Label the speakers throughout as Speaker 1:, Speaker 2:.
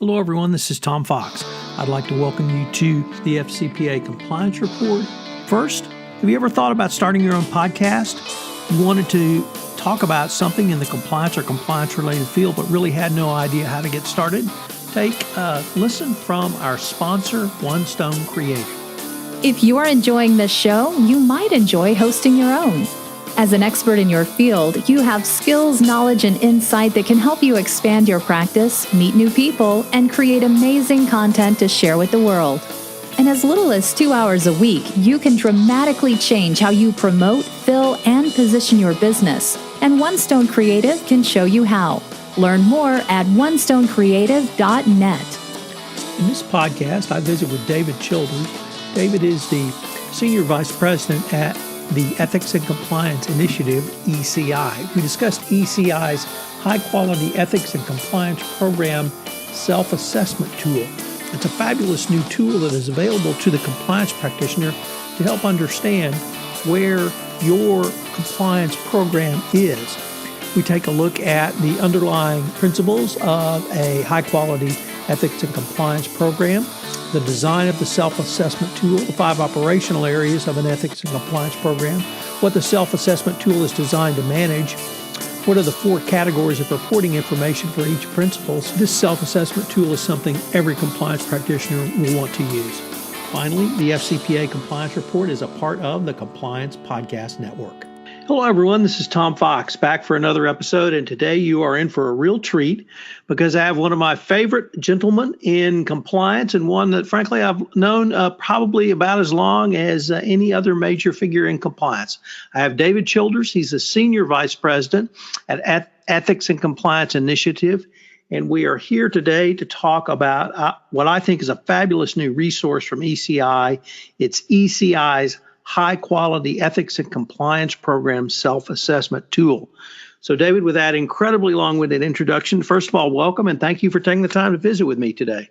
Speaker 1: Hello, everyone. This is Tom Fox. I'd like to welcome you to the FCPA Compliance Report. First, have you ever thought about starting your own podcast? You wanted to talk about something in the compliance or compliance-related field, but really had no idea how to get started? Take a listen from our sponsor, One Stone Creative.
Speaker 2: If you are enjoying this show, you might enjoy hosting your own. As an expert in your field, you have skills, knowledge, and insight that can help you expand your practice, meet new people, and create amazing content to share with the world. In as little as 2 hours a week, you can dramatically change how you promote, fill, and position your business. And One Stone Creative can show you how. Learn more at onestonecreative.net.
Speaker 1: In this podcast, I visit with David Childers. David is the Senior Vice President at the Ethics and Compliance Initiative, ECI. We discussed ECI's high-quality ethics and compliance program self-assessment tool. It's a fabulous new tool that is available to the compliance practitioner to help understand where your compliance program is. We take a look at the underlying principles of a high-quality ethics and compliance program, the design of the self-assessment tool, the 5 operational areas of an ethics and compliance program, what the self-assessment tool is designed to manage, what are the 4 categories of reporting information for each principle. So this self-assessment tool is something every compliance practitioner will want to use. Finally, the FCPA Compliance Report is a part of the Compliance Podcast Network. Hello, everyone. This is Tom Fox back for another episode, and today you are in for a real treat because I have one of my favorite gentlemen in compliance and one that, frankly, I've known probably about as long as any other major figure in compliance. I have David Childers. He's the Senior Vice President at Ethics and Compliance Initiative, and we are here today to talk about what I think is a fabulous new resource from ECI. It's ECI's high-quality ethics and compliance program self-assessment tool. So, David, with that incredibly long-winded introduction, first of all, welcome, and thank you for taking the time to visit with me today.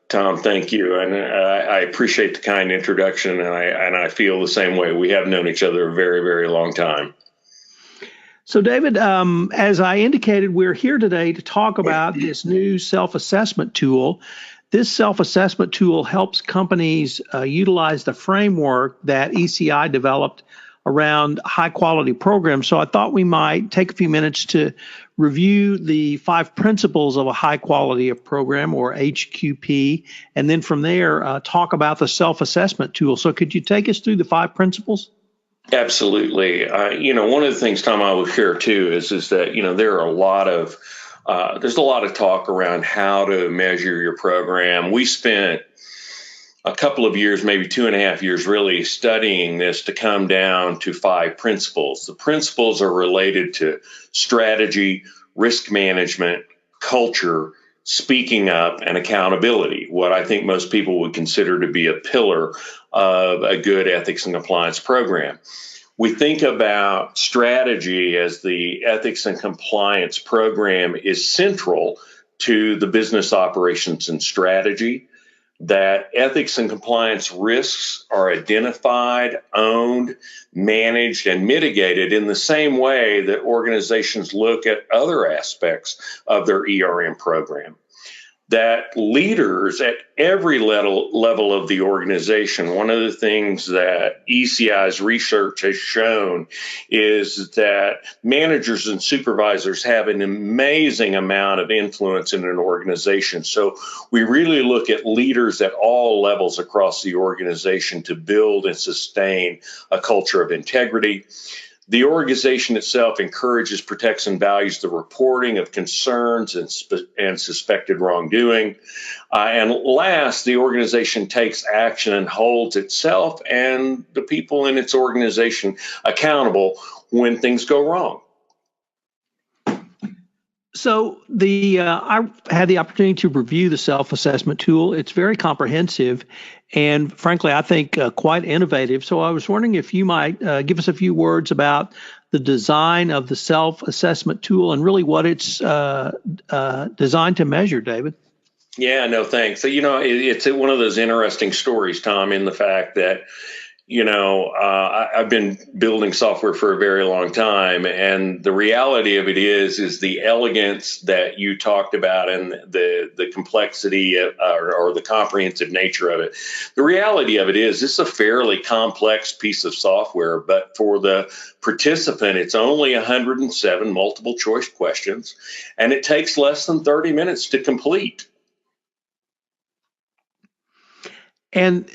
Speaker 3: Tom, thank you, and I appreciate the kind introduction, and I feel the same way. We have known each other a very, very long time.
Speaker 1: So, David, as I indicated, we're here today to talk about this new self-assessment tool. This self-assessment tool helps companies utilize the framework that ECI developed around high-quality programs. So I thought we might take a few minutes to review the 5 principles of a high-quality program, or HQP, and then from there talk about the self-assessment tool. So could you take us through the 5 principles?
Speaker 3: Absolutely. One of the things, Tom, I would share too is that there are there's a lot of talk around how to measure your program. We spent a couple of years, maybe 2.5 years, really studying this to come down to 5 principles. The principles are related to strategy, risk management, culture, speaking up, and accountability, what I think most people would consider to be a pillar of a good ethics and compliance program. We think about strategy as the ethics and compliance program is central to the business operations and strategy, that ethics and compliance risks are identified, owned, managed, and mitigated in the same way that organizations look at other aspects of their ERM program. That leaders at every level of the organization, one of the things that ECI's research has shown is that managers and supervisors have an amazing amount of influence in an organization. So we really look at leaders at all levels across the organization to build and sustain a culture of integrity. The organization itself encourages, protects, and values the reporting of concerns and suspected wrongdoing. And last, the organization takes action and holds itself and the people in its organization accountable when things go wrong.
Speaker 1: So I had the opportunity to review the self-assessment tool. It's very comprehensive and, frankly, I think quite innovative. So I was wondering if you might give us a few words about the design of the self-assessment tool and really what it's designed to measure, David.
Speaker 3: Yeah, no, thanks. So, it's one of those interesting stories, Tom, in the fact that I've been building software for a very long time, and the reality of it is the elegance that you talked about and the complexity or the comprehensive nature of it. The reality of it is it's a fairly complex piece of software, but for the participant, it's only 107 multiple choice questions, and it takes less than 30 minutes to complete.
Speaker 1: And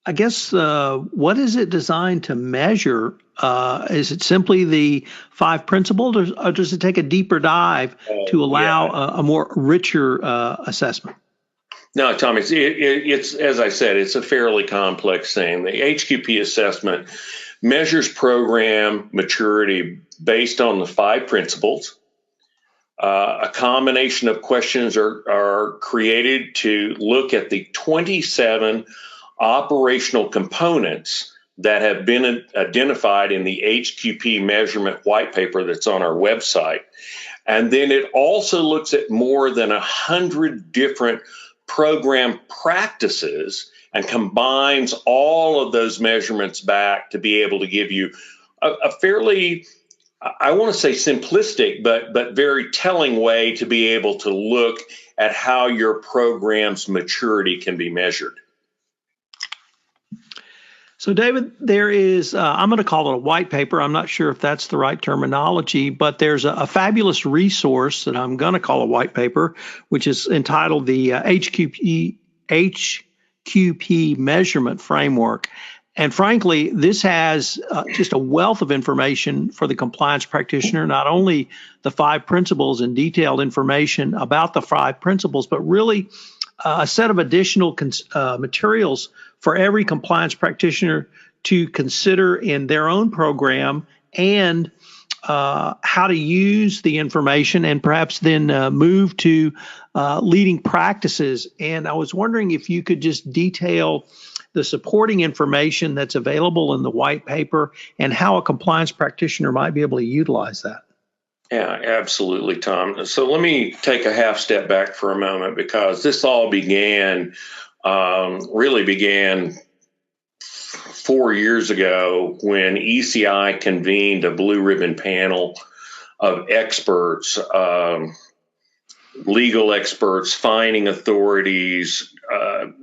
Speaker 1: I guess, what is it designed to measure? Is it simply the 5 principles, or does it take a deeper dive to allow a more richer assessment?
Speaker 3: No, Tom, it's as I said, it's a fairly complex thing. The HQP assessment measures program maturity based on the 5 principles. A combination of questions are created to look at the 27 operational components that have been identified in the HQP measurement white paper that's on our website. And then it also looks at more than 100 different program practices and combines all of those measurements back to be able to give you a fairly, I want to say simplistic, but very telling way to be able to look at how your program's maturity can be measured.
Speaker 1: So, David, there is, I'm going to call it a white paper. I'm not sure if that's the right terminology, but there's a fabulous resource that I'm going to call a white paper, which is entitled the HQP Measurement Framework. And frankly, this has just a wealth of information for the compliance practitioner, not only the 5 principles and detailed information about the 5 principles, but really a set of additional materials for every compliance practitioner to consider in their own program, and how to use the information and perhaps then move to leading practices. And I was wondering if you could just detail the supporting information that's available in the white paper and how a compliance practitioner might be able to utilize that.
Speaker 3: Yeah, absolutely, Tom. So let me take a half step back for a moment, because this all really began 4 years ago when ECI convened a blue ribbon panel of experts, legal experts, fining authorities,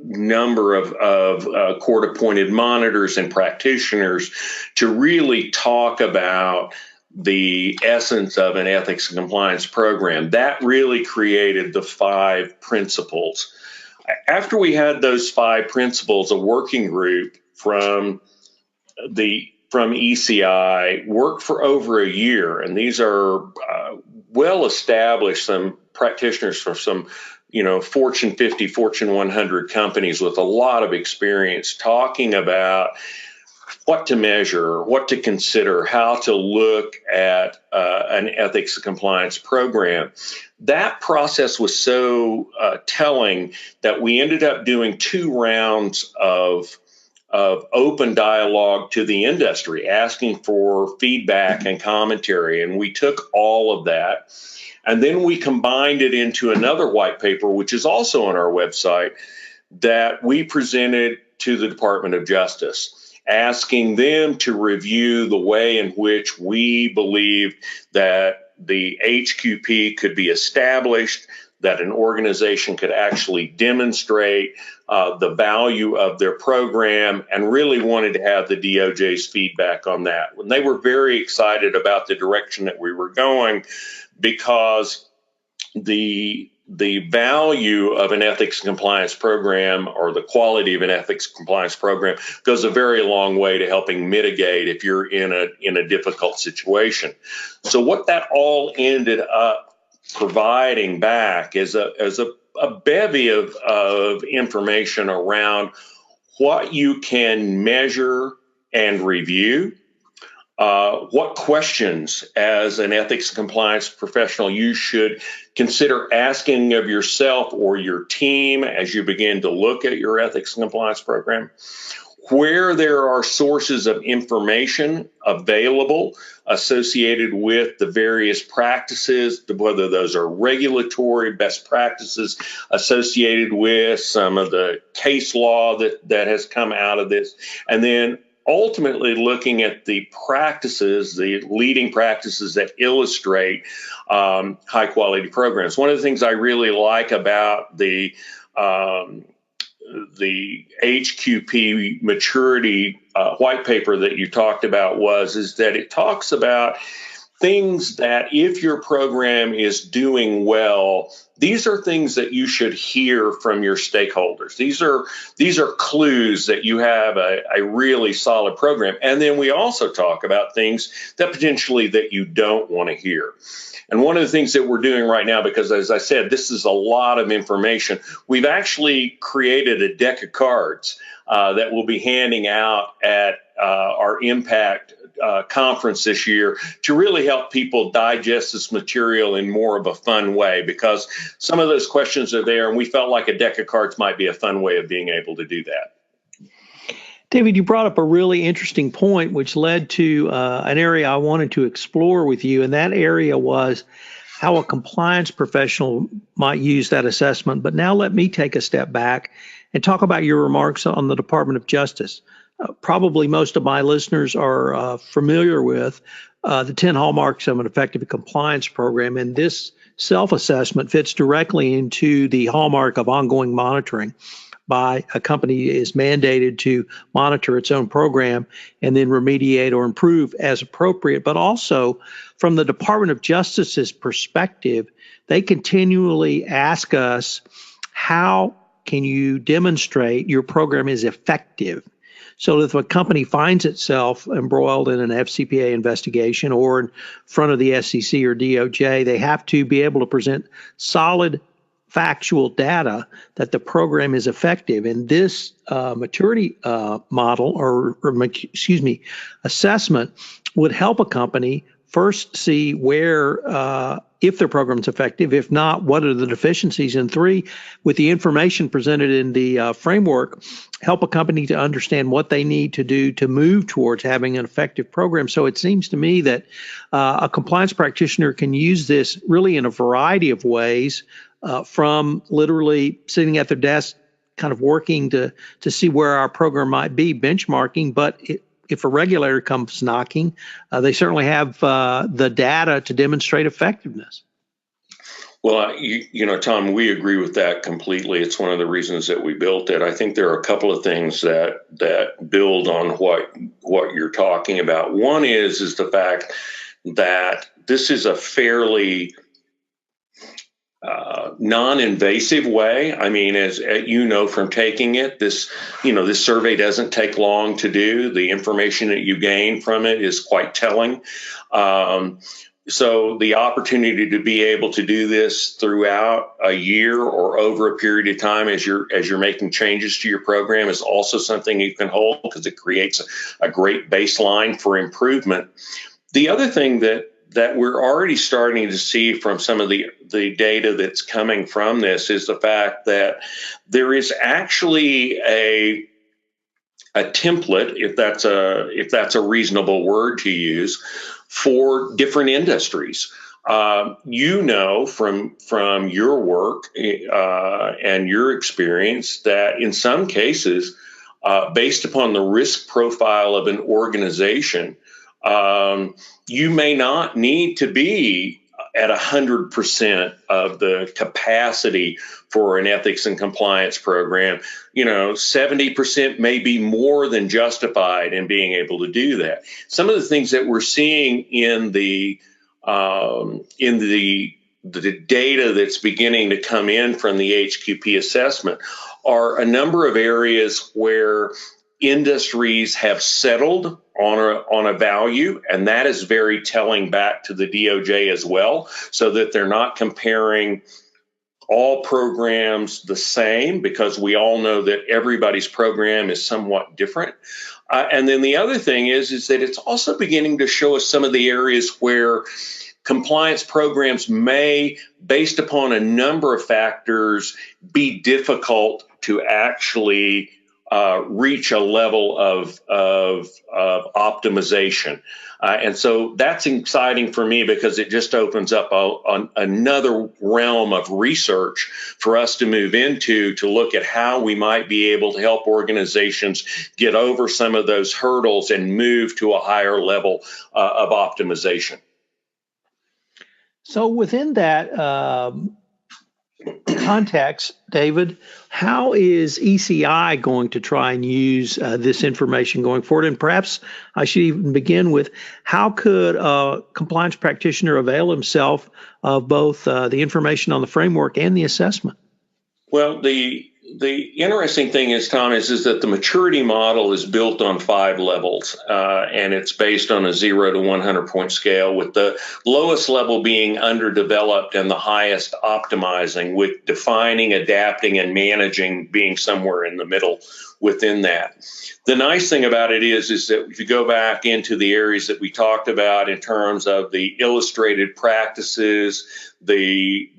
Speaker 3: number of court-appointed monitors and practitioners to really talk about the essence of an ethics and compliance program. That really created the 5 principles. After we had those 5 principles, a working group from ECI worked for over a year, and these are well established, some practitioners from some Fortune 50, Fortune 100 companies with a lot of experience talking about what to measure, what to consider, how to look at an ethics and compliance program. That process was so telling that we ended up doing 2 rounds of open dialogue to the industry, asking for feedback and commentary. And we took all of that, and then we combined it into another white paper, which is also on our website, that we presented to the Department of Justice, asking them to review the way in which we believe that the HQP could be established, that an organization could actually demonstrate the value of their program, and really wanted to have the DOJ's feedback on that. When they were very excited about the direction that we were going, because the value of an ethics and compliance program, or the quality of an ethics and compliance program, goes a very long way to helping mitigate if you're in a difficult situation. So what that all ended up providing back is a bevy of information around what you can measure and review, what questions as an ethics and compliance professional you should consider asking of yourself or your team as you begin to look at your ethics and compliance program, where there are sources of information available associated with the various practices, whether those are regulatory best practices associated with some of the case law that has come out of this, and then ultimately looking at the practices, the leading practices that illustrate high quality programs. One of the things I really like about the HQP maturity white paper that you talked about is that it talks about things that if your program is doing well, these are things that you should hear from your stakeholders. These are clues that you have a really solid program. And then we also talk about things that potentially that you don't want to hear. And one of the things that we're doing right now, because as I said, this is a lot of information, we've actually created a deck of cards that we'll be handing out at our Impact conference this year to really help people digest this material in more of a fun way, because some of those questions are there, and we felt like a deck of cards might be a fun way of being able to do that.
Speaker 1: David, you brought up a really interesting point, which led to an area I wanted to explore with you, and that area was how a compliance professional might use that assessment. But now let me take a step back and talk about your remarks on the Department of Justice. Probably most of my listeners are familiar with the 10 hallmarks of an effective compliance program, and this self-assessment fits directly into the hallmark of ongoing monitoring by a company is mandated to monitor its own program and then remediate or improve as appropriate. But also from the Department of Justice's perspective, they continually ask us, how can you demonstrate your program is effective? So if a company finds itself embroiled in an FCPA investigation or in front of the SEC or DOJ, they have to be able to present solid factual data that the program is effective. And this maturity model or assessment would help a company first see where, if their program is effective, if not, what are the deficiencies, and 3, with the information presented in the framework, help a company to understand what they need to do to move towards having an effective program. So it seems to me that a compliance practitioner can use this really in a variety of ways, from literally sitting at their desk, kind of working to see where our program might be, benchmarking, but if a regulator comes knocking, they certainly have the data to demonstrate effectiveness.
Speaker 3: Well, Tom, we agree with that completely. It's one of the reasons that we built it. I think there are a couple of things that build on what you're talking about. One is the fact that this is a fairly non-invasive way. I mean, as you know from taking it, this survey doesn't take long to do. The information that you gain from it is quite telling. So the opportunity to be able to do this throughout a year or over a period of time as you're making changes to your program is also something you can hold, because it creates a great baseline for improvement. The other thing that we're already starting to see from some of the data that's coming from this is the fact that there is actually a template, if that's a reasonable word to use, for different industries. From your work and your experience that in some cases, based upon the risk profile of an organization, you may not need to be at 100% of the capacity for an ethics and compliance program. 70% may be more than justified in being able to do that. Some of the things that we're seeing in the data that's beginning to come in from the HQP assessment are a number of areas where industries have settled on a value, and that is very telling back to the DOJ as well, so that they're not comparing all programs the same, because we all know that everybody's program is somewhat different. And then the other thing is that it's also beginning to show us some of the areas where compliance programs may, based upon a number of factors, be difficult to actually reach a level of optimization. And so that's exciting for me because it just opens up another realm of research for us to move into to look at how we might be able to help organizations get over some of those hurdles and move to a higher level of optimization.
Speaker 1: So within that context, David, how is ECI going to try and use this information going forward? And perhaps I should even begin with, how could a compliance practitioner avail himself of both the information on the framework and the assessment?
Speaker 3: Well, the interesting thing is, Tom, is that the maturity model is built on 5 levels, and it's based on a 0 to 100 point scale, with the lowest level being underdeveloped and the highest optimizing, with defining, adapting, and managing being somewhere in the middle within that. The nice thing about it is that if you go back into the areas that we talked about in terms of the illustrated practices, the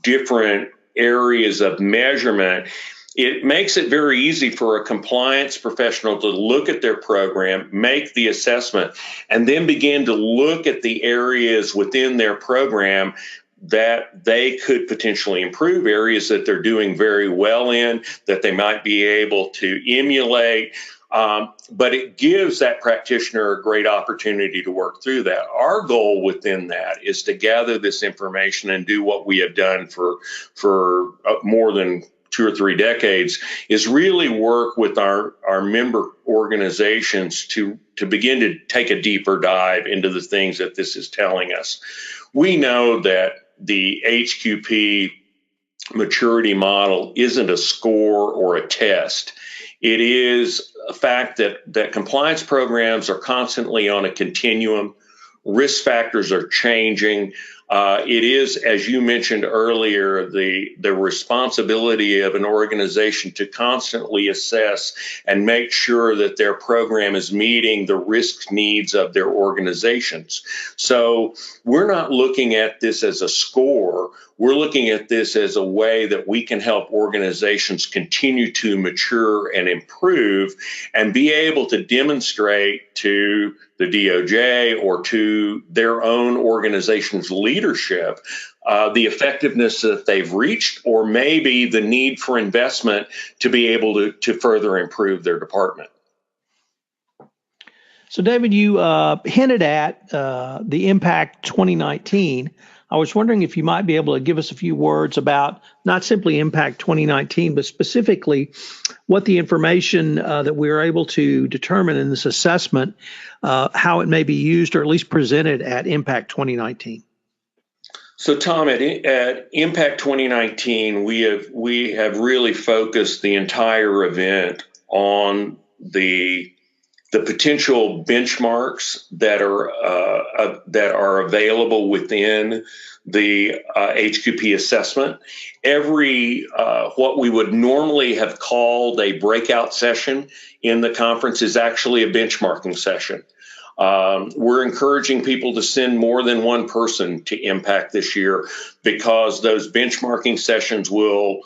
Speaker 3: different areas of measurement, it makes it very easy for a compliance professional to look at their program, make the assessment, and then begin to look at the areas within their program that they could potentially improve, areas that they're doing very well in, that they might be able to emulate. But it gives that practitioner a great opportunity to work through that. Our goal within that is to gather this information and do what we have done for more than 2 or 3 decades, is really work with our member organizations to begin to take a deeper dive into the things that this is telling us. We know that the HQP maturity model isn't a score or a test. It is a fact that compliance programs are constantly on a continuum. Risk factors are changing. It is, as you mentioned earlier, the responsibility of an organization to constantly assess and make sure that their program is meeting the risk needs of their organizations. So we're not looking at this as a score. We're looking at this as a way that we can help organizations continue to mature and improve and be able to demonstrate to the DOJ or to their own organization's leadership the effectiveness that they've reached, or maybe the need for investment to be able to further improve their department.
Speaker 1: So, David, you hinted at the Impact 2019. I was wondering if you might be able to give us a few words about not simply Impact 2019, but specifically what the information that we were able to determine in this assessment, how it may be used or at least presented at Impact 2019.
Speaker 3: So, Tom, at Impact 2019, we have really focused the entire event on the potential benchmarks that are available within the HQP assessment. Every what we would normally have called a breakout session in the conference is actually a benchmarking session. We're encouraging people to send more than one person to Impact this year, because those benchmarking sessions will,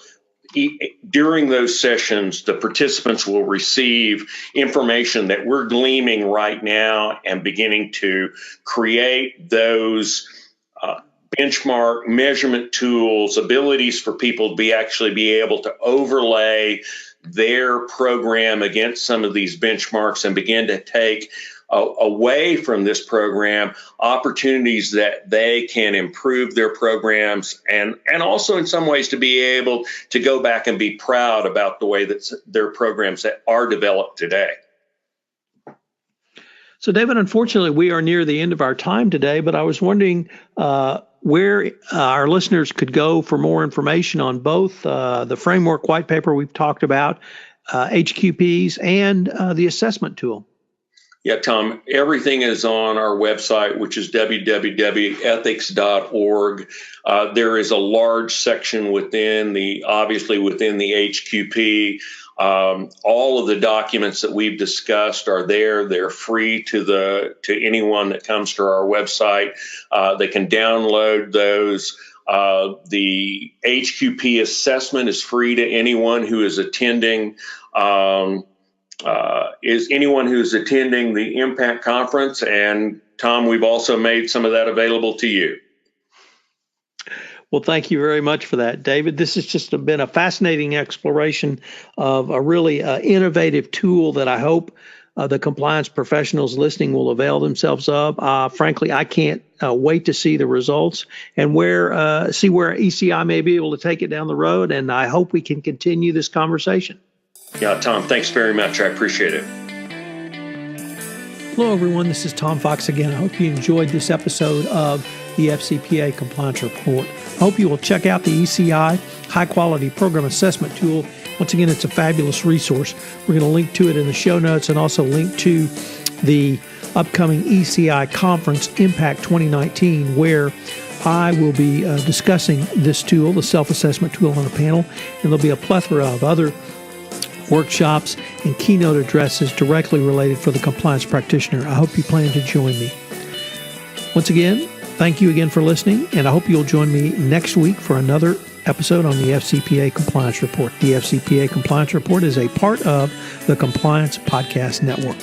Speaker 3: during those sessions, the participants will receive information that we're gleaming right now and beginning to create those benchmark measurement tools, abilities for people to actually be able to overlay their program against some of these benchmarks and begin to take away from this program opportunities that they can improve their programs, and also in some ways to be able to go back and be proud about the way that their programs that are developed today.
Speaker 1: So, David, unfortunately, we are near the end of our time today, but I was wondering where our listeners could go for more information on both the framework white paper we've talked about, HQPs, and the assessment tool.
Speaker 3: Yeah, Tom, everything is on our website, which is www.ethics.org. There is a large section within the HQP. All of the documents that we've discussed are there. They're free to anyone that comes to our website. They can download those. The HQP assessment is free to anyone who is attending. Is anyone who's attending the Impact Conference. And Tom, we've also made some of that available to you.
Speaker 1: Well, thank you very much for that, David. This has just been a fascinating exploration of a really innovative tool that I hope the compliance professionals listening will avail themselves of. Frankly, I can't wait to see the results and see where ECI may be able to take it down the road. And I hope we can continue this conversation.
Speaker 3: Yeah, Tom, thanks very much. I appreciate it.
Speaker 1: Hello, everyone. This is Tom Fox again. I hope you enjoyed this episode of the FCPA Compliance Report. I hope you will check out the ECI High Quality Program Assessment Tool. Once again, it's a fabulous resource. We're going to link to it in the show notes and also link to the upcoming ECI Conference Impact 2019, where I will be discussing this tool, the self-assessment tool, on a panel, and there'll be a plethora of other workshops and keynote addresses directly related for the compliance practitioner. I hope you plan to join me. Once again, thank you again for listening, and I hope you'll join me next week for another episode on the FCPA Compliance Report. The FCPA Compliance Report is a part of the Compliance Podcast Network.